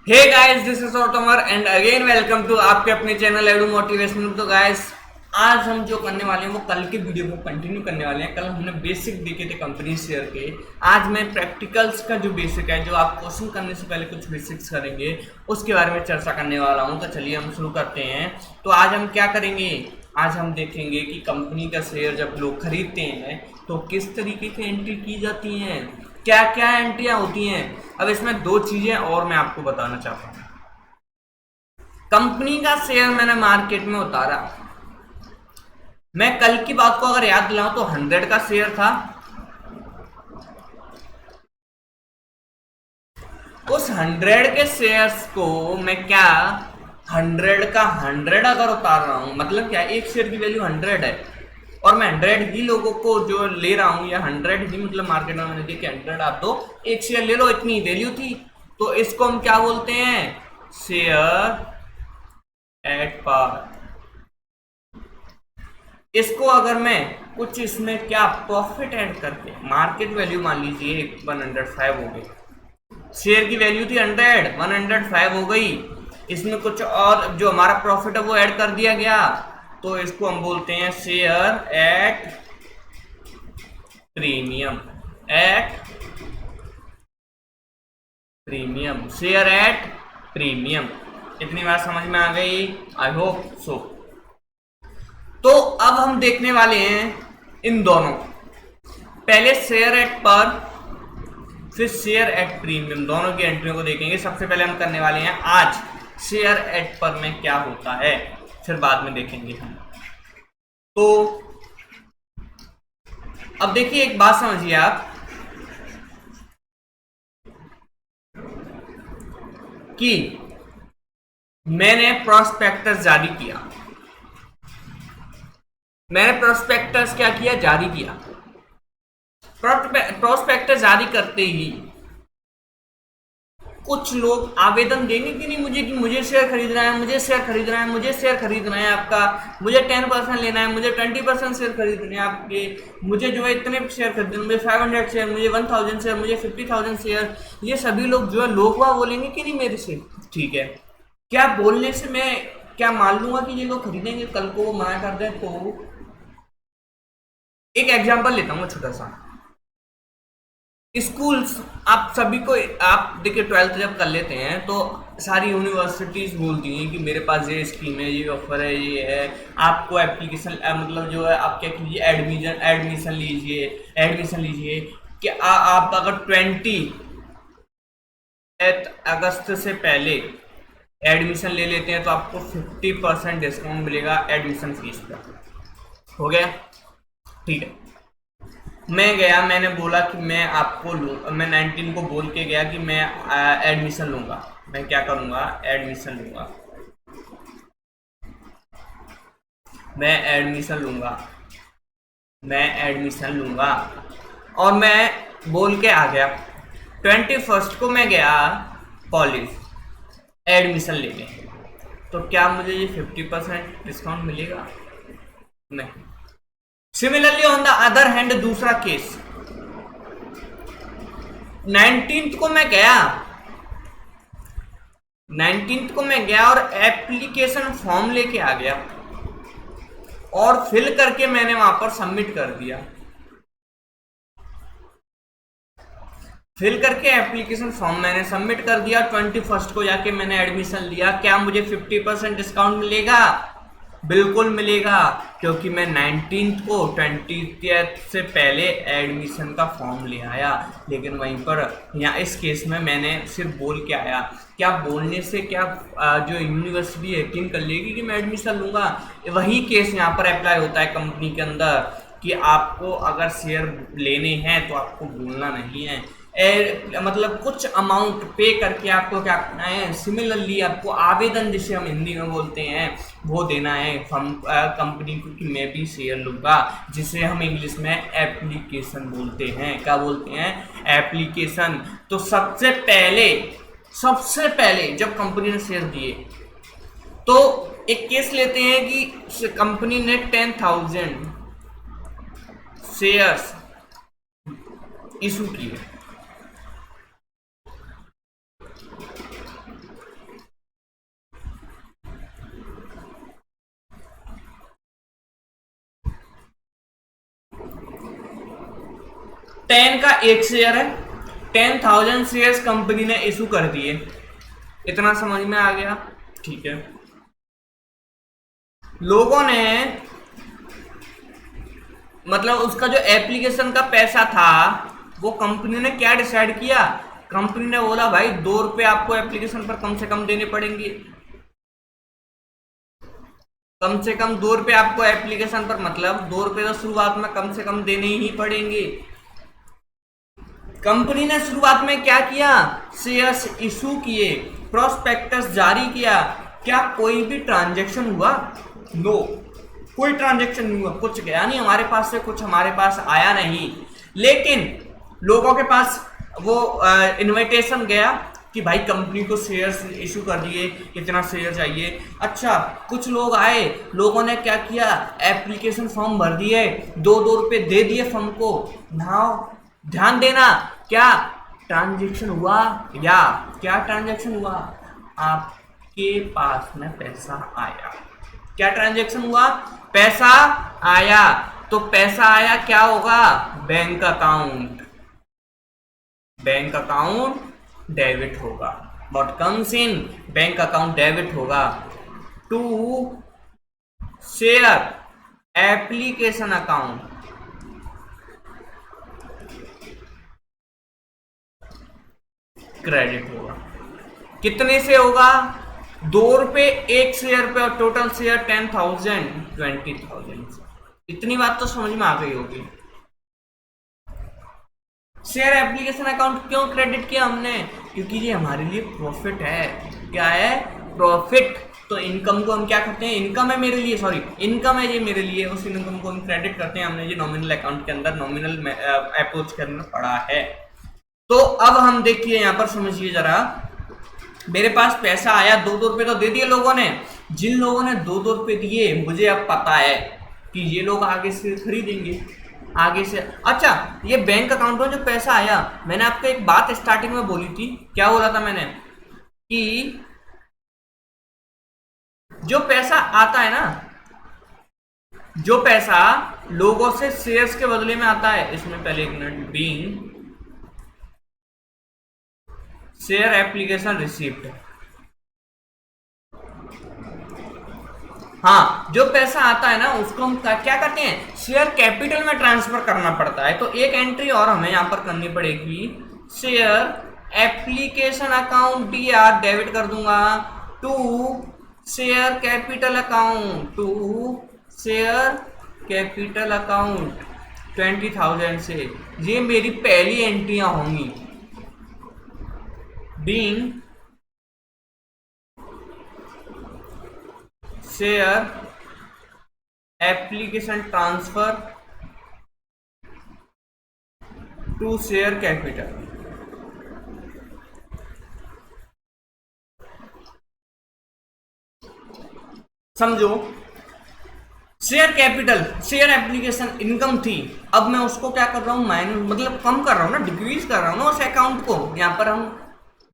Hey guys, this is ऑटोमर and again welcome to आपके अपने चैनल एडू मोटिवेशनल। तो गाइस, आज हम जो करने वाले हैं वो कल के वीडियो को कंटिन्यू करने वाले हैं। कल हमने बेसिक देखे थे कंपनी शेयर के। आज मैं प्रैक्टिकल्स का जो बेसिक है, जो आप क्वेश्चन करने से पहले कुछ बेसिक्स करेंगे, उसके बारे में चर्चा करने वाला हूं। तो चलिए हम शुरू करते हैं। तो आज हम क्या करेंगे, आज हम देखेंगे कि कंपनी का शेयर जब लोग खरीदते हैं तो किस तरीके की एंट्री की जाती हैं, क्या क्या एंट्रियां होती हैं। अब इसमें दो चीजें और मैं आपको बताना चाहता हूं। कंपनी का शेयर मैंने मार्केट में उतारा, मैं कल की बात को अगर याद दिलाऊं तो 100 का शेयर था। उस 100 के शेयर्स को मैं क्या 100 का 100 अगर उतार रहा हूं, मतलब क्या, एक शेयर की वैल्यू 100 है और मैं 100 ही लोगों को जो ले रहा हूं, या 100 ही, मतलब मार्केट में मैंने देखा 100 आप दो, एक शेयर ले लो, इतनी वैल्यू थी। तो इसको हम क्या बोलते हैं, शेयर एट पार। इसको अगर मैं कुछ इसमें क्या प्रॉफिट ऐड करके, मार्केट वैल्यू मान लीजिए 105 हो गई, शेयर की वैल्यू थी 100, 105 हो गई, इसमें कुछ और जो हमारा प्रॉफिट है वो ऐड कर दिया गया, तो इसको हम बोलते हैं share at premium. At premium, share at premium. इतनी बात समझ में आ गई? I hope so. तो अब हम देखने वाले हैं इन दोनों, पहले शेयर एट पर, फिर शेयर एट प्रीमियम, दोनों की एंट्रियों को देखेंगे। सबसे पहले हम करने वाले हैं आज शेयर एट पर में क्या होता है, फिर बाद में देखेंगे हम। तो अब देखिए, एक बात समझिए आप कि मैंने प्रोस्पेक्टस जारी किया, मैंने प्रोस्पेक्टस क्या किया, जारी किया। प्रोस्पेक्टस जारी करते ही कुछ लोग आवेदन देंगे कि नहीं मुझे, कि मुझे शेयर खरीदना है, मुझे शेयर खरीदना है, मुझे शेयर खरीदना है आपका, मुझे 10% लेना है, मुझे 20% शेयर खरीदने हैं आपके, मुझे जो है इतने शेयर खरीदने, मुझे 500 शेयर, मुझे 1000 शेयर, मुझे 50,000 शेयर। ये सभी लोग जो है लोग वह बोलेंगे कि नहीं मेरे से, ठीक है। क्या बोलने से मैं क्या मान लूंगा कि ये लोग खरीदेंगे, कल को वो मना कर दें तो? एक एग्जाम्पल लेता हूँ छोटा सा। स्कूल्स, आप सभी को, आप देखिए 12th जब कर लेते हैं तो सारी यूनिवर्सिटीज बोलती हैं कि मेरे पास ये स्कीम है, ये ऑफर है, ये है, आपको एप्लीकेशन, मतलब जो है आप क्या कीजिए, एडमिशन एडमिशन लीजिए, एडमिशन लीजिए। कि आप अगर 20 अगस्त से पहले एडमिशन ले लेते हैं तो आपको 50% डिस्काउंट मिलेगा एडमिशन फीस पर। हो गया, ठीक है। मैं गया, मैंने बोला कि मैं आपको लूँ, मैं 19 को बोल के गया कि मैं एडमिशन लूँगा, मैं क्या करूँगा, एडमिशन लूँगा, मैं एडमिशन लूँगा, मैं एडमिशन लूँगा, और मैं बोल के आ गया। 21 को मैं गया कॉलेज एडमिशन लेने, तो क्या मुझे ये 50% डिस्काउंट मिलेगा? नहीं। Similarly on the other hand, दूसरा केस, 19 को मैं गया, 19 को मैं गया और एप्लीकेशन फॉर्म लेके आ गया और फिल करके मैंने वहां पर सबमिट कर दिया। फिल करके एप्लीकेशन फॉर्म मैंने सबमिट कर दिया, 21 को जाके मैंने एडमिशन लिया। क्या मुझे 50% डिस्काउंट मिलेगा? बिल्कुल मिलेगा, क्योंकि मैं 19 को 20th से पहले एडमिशन का फॉर्म ले आया। लेकिन वहीं पर यहाँ इस केस में मैंने सिर्फ बोल के आया। क्या बोलने से क्या जो यूनिवर्सिटी यकीन कर लेगी कि मैं एडमिशन लूँगा? वही केस यहाँ पर अप्लाई होता है कंपनी के अंदर, कि आपको अगर शेयर लेने हैं तो आपको बोलना नहीं है, मतलब कुछ अमाउंट पे करके आपको क्या करना है, सिमिलरली आपको आवेदन, जिसे हम हिंदी में बोलते हैं, वो देना है कंपनी को कि मैं भी शेयर लूँगा, जिसे हम इंग्लिश में एप्लीकेशन बोलते हैं। क्या बोलते हैं? एप्लीकेशन। तो सबसे पहले जब कंपनी ने शेयर दिए तो एक केस लेते हैं कि कंपनी ने 10,000 शेयर्स इशू किए, 10 का एक शेयर है, 10,000 शेयर्स कंपनी ने इशू कर दिए। इतना समझ में आ गया? ठीक है। लोगों ने मतलब उसका जो एप्लीकेशन का पैसा था वो कंपनी ने क्या डिसाइड किया, कंपनी ने बोला भाई 2 रुपए आपको एप्लीकेशन पर कम से कम देने पड़ेंगे, कम से कम 2 रुपए आपको एप्लीकेशन पर, मतलब 2 रुपए तो शुरुआत में कम से कम देने ही पड़ेंगे। कंपनी ने शुरुआत में क्या किया, शेयर्स इशू किए, प्रोस्पेक्टस जारी किया। क्या कोई भी ट्रांजैक्शन हुआ? नो, कोई ट्रांजैक्शन नहीं हुआ, कुछ गया नहीं हमारे पास से, कुछ हमारे पास आया नहीं। लेकिन लोगों के पास वो इनविटेशन गया कि भाई कंपनी को शेयर्स इशू कर दिए, कितना शेयर चाहिए। अच्छा, कुछ लोग आए, लोगों ने क्या किया, एप्लीकेशन फॉर्म भर दिए, 2-2 रुपए दे दिए फॉर्म को। नाउ ध्यान देना, क्या ट्रांजैक्शन हुआ? या क्या ट्रांजैक्शन हुआ? आपके पास में पैसा आया। क्या ट्रांजैक्शन हुआ? पैसा आया। तो पैसा आया, क्या होगा? Bank account, bank account debit होगा। What comes in? Bank account debit होगा to share application account. Credit होगा। कितने से होगा? 2 रुपए एक शेयर पे, और टोटल शेयर 10,000, 20,000। इतनी बात तो समझ में आ गई होगी। शेयर एप्लीकेशन अकाउंट क्यों क्रेडिट किया हमने? क्योंकि ये हमारे लिए प्रॉफिट है। क्या है? प्रॉफिट। तो इनकम को हम क्या करते हैं, इनकम है मेरे लिए, सॉरी इनकम है ये मेरे लिए, उस इनकम को हम क्रेडिट करते हैं। हमने ये नॉमिनल अकाउंट के अंदर, नॉमिनल अप्रोच के अंदर पढ़ा है। तो अब हम देखिए यहां पर, समझिए जरा, मेरे पास पैसा आया, 2-2 रुपए तो दे दिए लोगों ने। जिन लोगों ने 2-2 रुपए दिए, मुझे अब पता है कि ये लोग आगे से खरीदेंगे, आगे से। अच्छा, ये बैंक अकाउंट में जो पैसा आया, मैंने आपको एक बात स्टार्टिंग में बोली थी, क्या बोला था मैंने, कि जो पैसा आता है ना, जो पैसा लोगों से शेयर्स के बदले में आता है, इसमें पहले एक minute, being share application receipt. हाँ, जो पैसा आता है ना उसको हम क्या करते हैं, शेयर कैपिटल में ट्रांसफर करना पड़ता है। तो एक एंट्री और हमें यहां पर करनी पड़ेगी, share application account DR debit कर दूंगा to share capital account, to share capital account 20,000 से। ये मेरी पहली एंट्रियां होंगी। Being share application transfer to share capital. समझो, share capital, share application income थी, अब मैं उसको क्या कर रहा हूं, माइनस, मतलब कम कर रहा हूं ना, डिक्रीज कर रहा हूं ना उस अकाउंट को। यहां पर हम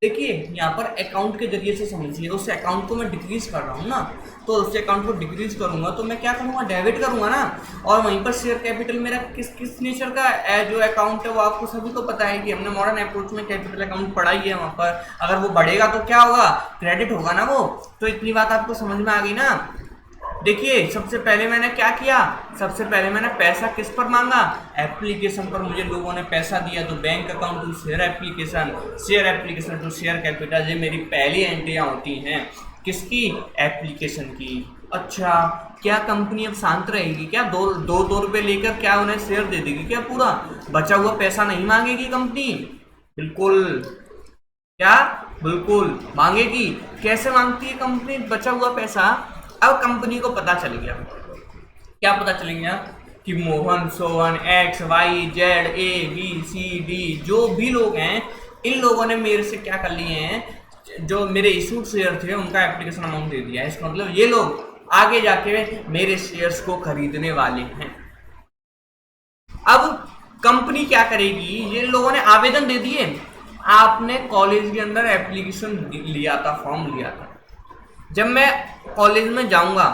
देखिए, यहाँ पर अकाउंट के जरिए से समझिए, उस अकाउंट को मैं डिक्रीज कर रहा हूँ ना, तो उस अकाउंट को डिक्रीज करूंगा तो मैं क्या करूंगा, डेबिट करूंगा ना। और वहीं पर शेयर कैपिटल मेरा किस किस नेचर का जो अकाउंट है, वो आपको सभी को पता है कि हमने मॉडर्न अप्रोच में कैपिटल अकाउंट पढ़ा ही है। वहाँ पर अगर वो बढ़ेगा तो क्या होगा, क्रेडिट होगा ना वो। तो इतनी बात आपको समझ में आ गई ना। देखिए, सबसे पहले मैंने क्या किया, सबसे पहले मैंने पैसा किस पर मांगा, एप्लीकेशन पर। मुझे लोगों ने पैसा दिया, तो bank account to share application, share application to share capital. ये मेरी पहली एंट्रियां होती हैं, किसकी, एप्लीकेशन की। अच्छा, क्या कंपनी अब शांत रहेगी क्या, दो रुपए लेकर क्या उन्हें शेयर दे देगी क्या, पूरा बचा हुआ पैसा नहीं मांगेगी कंपनी? बिल्कुल, क्या बिल्कुल मांगेगी। कैसे मांगती है कंपनी बचा हुआ पैसा? अब कंपनी को पता चल गया, क्या पता चल गया, कि मोहन, सोहन, XYZ ABCD जो भी लोग हैं, इन लोगों ने मेरे से क्या कर लिए हैं, जो मेरे इशूड शेयर थे उनका एप्लीकेशन अमाउंट दे दिया है। इसका मतलब ये लोग आगे जाके मेरे शेयर्स को खरीदने वाले हैं। अब कंपनी क्या करेगी, ये लोगों ने आवेदन दे दिए, आपने कॉलेज के अंदर एप्लीकेशन लिया था, फॉर्म लिया था। जब मैं कॉलेज में जाऊंगा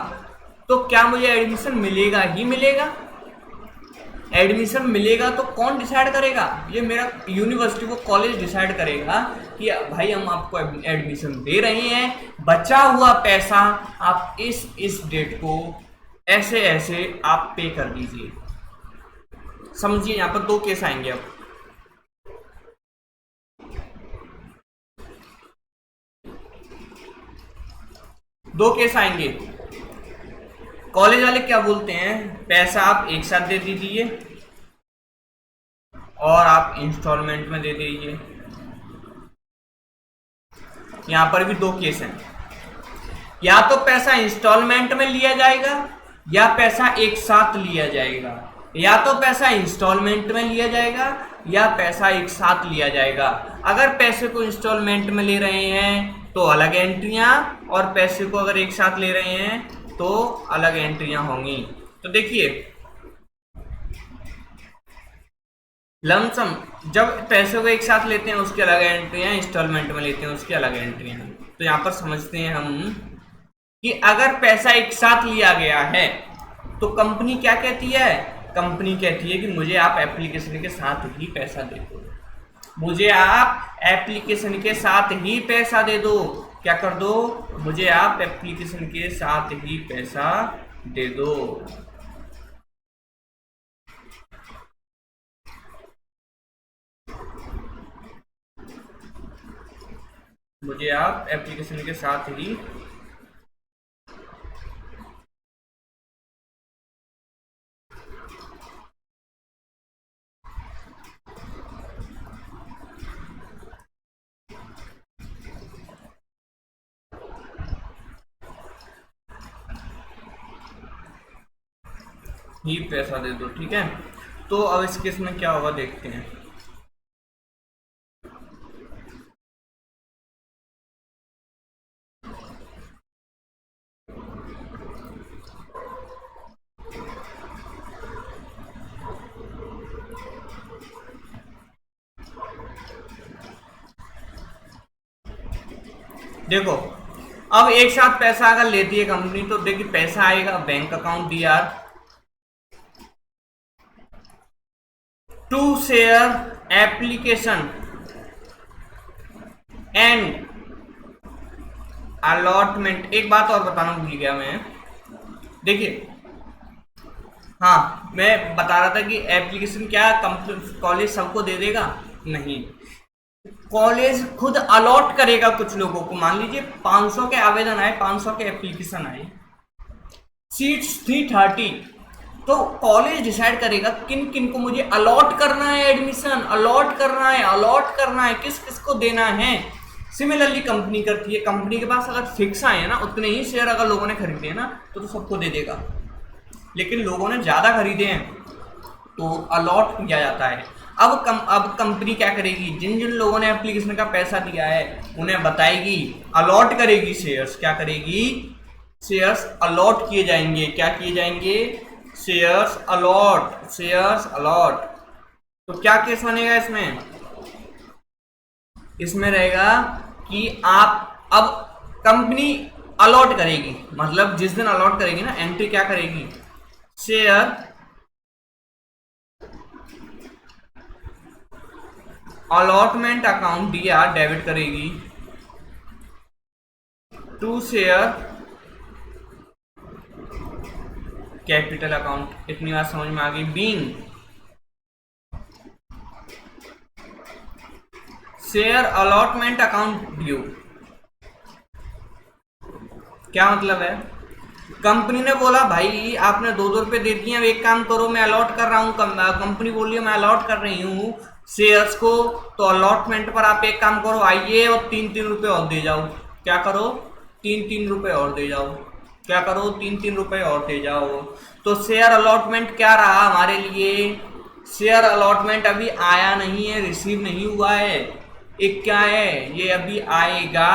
तो क्या मुझे एडमिशन मिलेगा ही मिलेगा? एडमिशन मिलेगा तो कौन डिसाइड करेगा? ये मेरा यूनिवर्सिटी को कॉलेज डिसाइड करेगा कि भाई हम आपको एडमिशन दे रहे हैं, बचा हुआ पैसा आप इस डेट को ऐसे ऐसे आप पे कर दीजिए। समझिए यहां पर दो केस आएंगे। अब दो केस आएंगे। कॉलेज वाले क्या बोलते हैं, पैसा आप एक साथ दे दीजिए और आप इंस्टॉलमेंट में दे दीजिए। यहां पर भी दो केस हैं, या तो पैसा इंस्टॉलमेंट में लिया जाएगा या पैसा एक साथ लिया जाएगा। या तो पैसा इंस्टॉलमेंट में लिया जाएगा या पैसा एक साथ लिया जाएगा। अगर पैसे को इंस्टॉलमेंट में ले रहे हैं तो अलग एंट्रियां, और पैसे को अगर एक साथ ले रहे हैं तो अलग एंट्रियां होंगी। तो देखिए लमसम जब पैसे को एक साथ लेते हैं उसकी अलग एंट्रियां, इंस्टॉलमेंट में लेते हैं उसकी अलग एंट्रियां। तो यहां पर समझते हैं हम कि अगर पैसा एक साथ लिया गया है तो कंपनी क्या कहती है, कंपनी कहती है कि मुझे आप एप्लीकेशन के साथ ही पैसा दे दो, मुझे आप एप्लीकेशन के साथ ही पैसा दे दो। क्या कर दो, मुझे आप एप्लीकेशन के साथ ही पैसा दे दो। मुझे आप एप्लीकेशन के साथ ही पैसा दे दो। ठीक है, तो अब इस केस में क्या होगा देखते हैं। देखो अब एक साथ पैसा अगर लेती है कंपनी तो देखिए पैसा आएगा bank account DR to share application and allotment. एक बात और बताना भूल गया मैं, देखिए हाँ मैं बता रहा था कि एप्लीकेशन क्या कॉलेज सबको दे देगा, नहीं, कॉलेज खुद अलॉट करेगा कुछ लोगों को। मान लीजिए 500 के आवेदन आए, 500 के एप्लीकेशन आए, सीट्स थी 30, तो कॉलेज डिसाइड करेगा किन किन को मुझे अलॉट करना है एडमिशन, अलॉट करना है, किस किस को देना है। सिमिलरली कंपनी करती है, कंपनी के पास अगर फिक्स आए हैं ना उतने ही शेयर अगर लोगों ने खरीदे हैं ना तो सबको दे देगा, लेकिन लोगों ने ज्यादा खरीदे हैं तो अलॉट किया जाता है। अब कंपनी क्या करेगी, जिन जिन लोगों ने एप्लीकेशन का पैसा दिया है उन्हें बताएगी, अलॉट करेगी शेयर्स। क्या करेगी, शेयर्स अलॉट किए जाएंगे। क्या किए जाएंगे, शेयर्स अलॉट। तो क्या केस बनेगा इसमें, इसमें रहेगा कि आप अब कंपनी अलॉट करेगी, मतलब जिस दिन अलॉट करेगी ना एंट्री क्या करेगी, share allotment account DR debit करेगी टू शेयर कैपिटल अकाउंट। इतनी बात समझ में आ गई। Being share allotment account due. क्या मतलब है, कंपनी ने बोला भाई आपने 2-2 रुपए दे दिए, अब एक काम करो मैं अलॉट कर रहा हूँ, कंपनी बोली है मैं अलॉट कर रही हूँ शेयर्स को, तो अलॉटमेंट पर आप एक काम करो आइए और 3-3 रुपए और दे जाओ। क्या करो, 3-3 रुपए और दे जाओ। क्या करो, 3-3 रुपए और दे जाओ। तो शेयर अलॉटमेंट क्या रहा हमारे लिए, शेयर अलॉटमेंट अभी आया नहीं है, रिसीव नहीं हुआ है, एक क्या है ये अभी आएगा,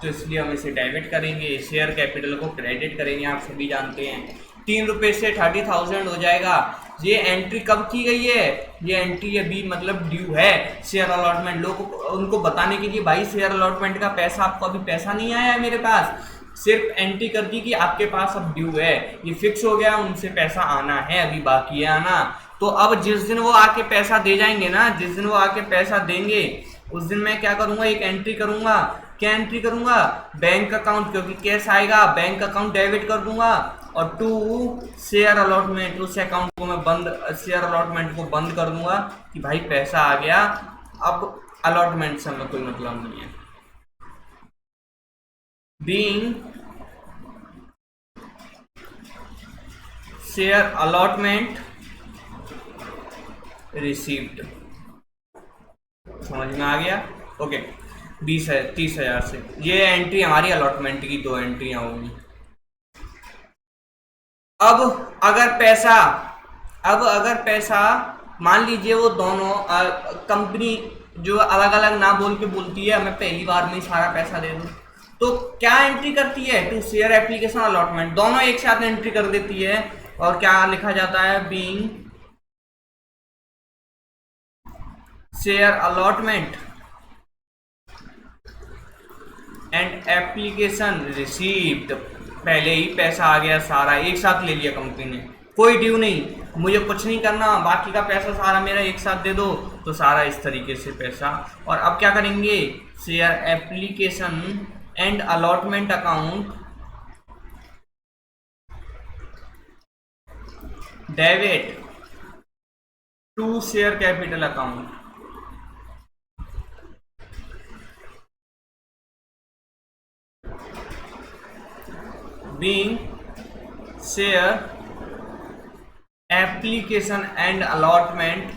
तो इसलिए हम इसे डेबिट करेंगे, शेयर कैपिटल को क्रेडिट करेंगे। आप सभी जानते हैं 3 रुपए से 30,000 हो जाएगा। ये एंट्री कब की गई है, ये एंट्री अभी मतलब ड्यू है शेयर अलॉटमेंट। लोगों को उनको बताने के लिए भाई शेयर अलॉटमेंट का पैसा आपको अभी पैसा नहीं आया है मेरे पास, सिर्फ एंट्री कर दी कि आपके पास अब ड्यू है, ये फिक्स हो गया, उनसे पैसा आना है, अभी बाकी है आना। तो अब जिस दिन वो आके पैसा दे जाएंगे ना, जिस दिन वो आके पैसा देंगे उस दिन मैं क्या करूंगा, एक एंट्री करूंगा। क्या एंट्री करूंगा, बैंक अकाउंट, क्योंकि कैश आएगा बैंक अकाउंट डेबिट कर दूंगा। और टू शेयर अलॉटमेंट, उस अकाउंट को मैं बंद, शेयर अलॉटमेंट को बंद कर दूंगा कि भाई पैसा आ गया, अब अलॉटमेंट से हमें कोई मतलब नहीं है। बीइंग शेयर अलॉटमेंट रिसीव्ड, समझ में आ गया? ओके, 30,000 से ये एंट्री हमारी अलॉटमेंट की 2 एंट्रियां होंगी। अब अगर पैसा मान लीजिए वो दोनों कंपनी जो अलग अलग ना बोल के बोलती है हमें पहली बार में ही सारा पैसा दे दो, तो क्या एंट्री करती है, टू शेयर एप्लीकेशन अलॉटमेंट, दोनों एक साथ एंट्री कर देती है। और क्या लिखा जाता है, being share allotment and application received, पहले ही पैसा आ गया सारा, एक साथ ले लिया कंपनी ने, कोई ड्यू नहीं, मुझे कुछ नहीं करना, बाकी का पैसा सारा मेरा एक साथ दे दो, तो सारा इस तरीके से पैसा। और अब क्या करेंगे, share application and allotment account debit to share capital account, being share application and allotment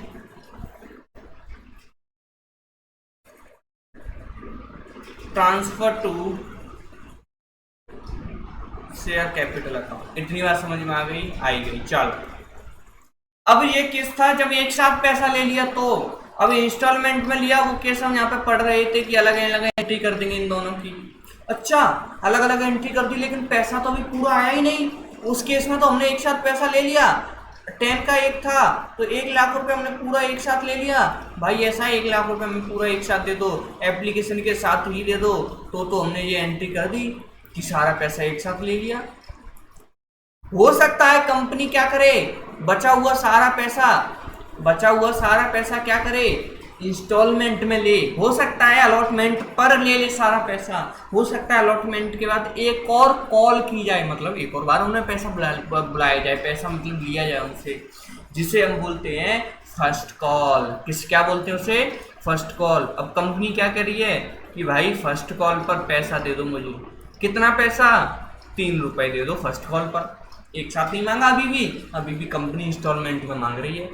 transfer to share capital account. इतनी बात समझ में आ गई? चलो, अब ये केस था जब एक साथ पैसा ले लिया, तो अब इंस्टॉलमेंट में लिया वो केस हम यहाँ पे पढ़ रहे थे कि अलग अलग एंट्री कर देंगे इन दोनों की। अच्छा, अलग अलग एंट्री कर दी, लेकिन पैसा तो अभी पूरा आया ही नहीं। उस केस में तो हमने एक साथ पैसा ले लिया, 10 का एक था तो 1 लाख रुपए हमने पूरा एक साथ ले लिया। भाई ऐसा 1 लाख रुपए हमें पूरा एक साथ दे दो, एप्लीकेशन के साथ ही दे दो, तो हमने ये एंट्री कर दी कि सारा पैसा एक साथ ले लिया। हो सकता है कंपनी क्या करे, बचा हुआ सारा पैसा क्या करे, इंस्टॉलमेंट में ले, हो सकता है अलॉटमेंट पर ले सारा पैसा, हो सकता है अलॉटमेंट के बाद एक और कॉल की जाए, मतलब एक और बार उन्हें पैसा बुलाया जाए, पैसा मतलब लिया जाए उनसे, जिसे हम बोलते हैं फर्स्ट कॉल। क्या बोलते हैं उसे, फर्स्ट कॉल। अब कंपनी क्या कर रही है कि भाई फर्स्ट कॉल पर पैसा दे दो मुझे, कितना पैसा, 3 रुपए दे दो फर्स्ट कॉल पर, एक साथ नहीं मांगा, अभी भी कंपनी इंस्टॉलमेंट में मांग रही है।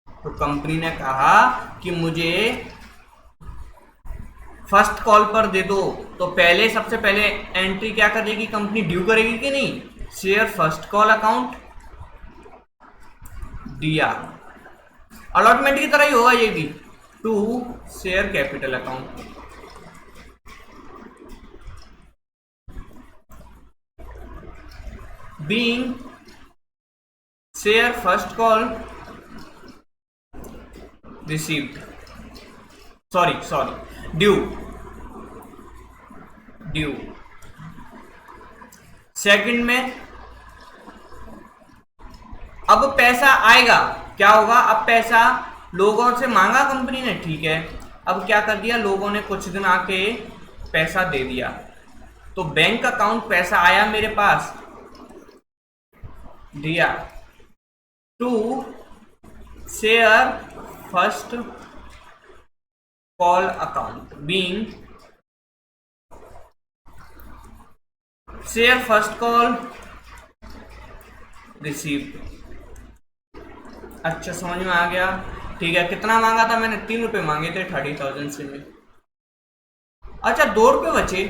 तो कंपनी ने कहा कि मुझे फर्स्ट कॉल पर दे दो, तो सबसे पहले एंट्री क्या करेगी कंपनी, ड्यू करेगी कि नहीं, शेयर फर्स्ट कॉल अकाउंट दिया, अलॉटमेंट की तरह ही होगा ये भी, to share capital account. Being share first call received, sorry due. Second में अब पैसा आएगा, क्या होगा, अब पैसा लोगों से मांगा कंपनी ने, ठीक है, अब क्या कर दिया, लोगों ने कुछ दिन आके पैसा दे दिया, तो बैंक अकाउंट पैसा आया मेरे पास, दिया, to share first call account, being share first call received. अच्छा, समझ में आ गया? ठीक है, कितना मांगा था मैंने, 3 रुपए मांगे थे 30,000 से में। अच्छा, 2 रुपए बचे।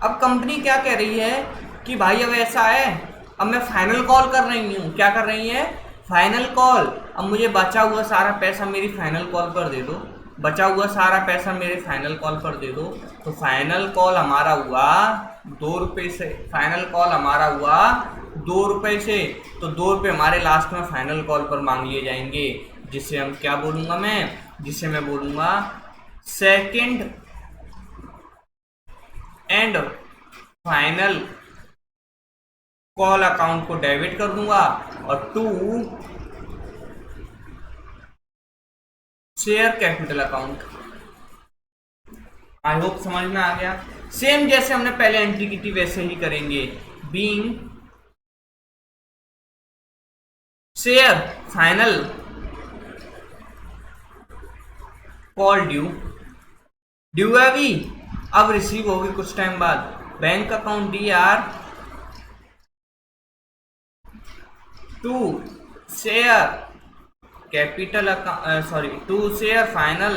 अब कंपनी क्या कह रही है कि भाई अब ऐसा है, अब मैं फाइनल कॉल कर रही हूँ। क्या कर रही है, फाइनल कॉल। अब मुझे बचा हुआ सारा पैसा मेरी फाइनल कॉल पर दे दो, बचा हुआ सारा पैसा मेरे फाइनल कॉल पर दे दो। तो फाइनल कॉल हमारा हुआ 2 रुपए से, फाइनल कॉल हमारा हुआ 2 रुपए से, तो 2 रुपए हमारे लास्ट में फाइनल कॉल पर मांग लिए जाएंगे, जिसे हम क्या बोलूँगा जिसे मैं बोलूँगा second and final call account को डेबिट कर दूंगा, और to share capital account. I hope समझ में आ गया। सेम जैसे हमने पहले एंट्री की थी वैसे ही करेंगे। Being share final call due है अभी, अब रिसीव होगी कुछ टाइम बाद। Bank account D R to share capital account, sorry, to share final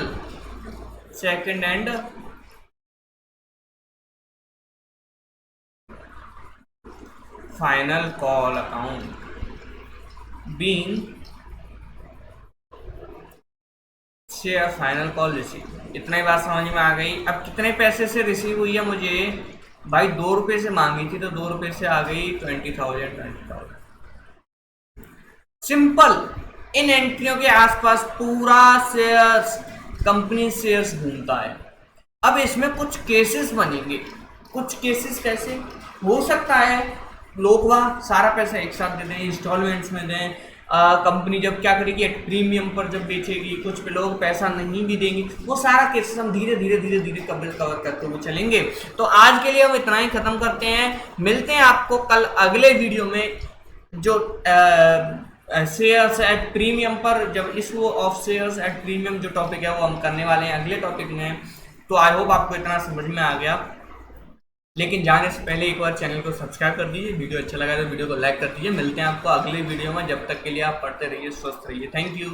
second and final call account being share final call receive. इतना ही बात समझ में आ गई। अब कितने पैसे से रिसीव हुई है मुझे भाई, 2 रुपए से मांगी थी तो 2 रुपए से आ गई 20,000। सिंपल। इन एंट्रियों के आसपास पूरा शेयर्स, कंपनी शेयर्स घूमता है। अब इसमें कुछ केसेस बनेंगे। कुछ केसेस कैसे हो सकता है, लोग वह सारा पैसा एक साथ दे दें, इंस्टॉलमेंट्स में दें। कंपनी जब क्या करेगी, एट प्रीमियम पर जब बेचेगी, कुछ पे लोग पैसा नहीं भी देंगे। वो सारा केसेस हम धीरे धीरे धीरे धीरे कवर करते हुए चलेंगे। तो आज के लिए हम इतना ही खत्म करते हैं। मिलते हैं आपको कल अगले वीडियो में, जो शेयर्स एट प्रीमियम पर, जब issue of shares at premium जो टॉपिक है वो हम करने वाले हैं अगले टॉपिक में। तो आई होप आपको इतना समझ में आ गया। लेकिन जाने से पहले एक बार चैनल को सब्सक्राइब कर दीजिए, वीडियो अच्छा लगा तो वीडियो को लाइक कर दीजिए। मिलते हैं आपको अगले वीडियो में, जब तक के लिए आप पढ़ते रहिए, स्वस्थ रहिए। Thank you.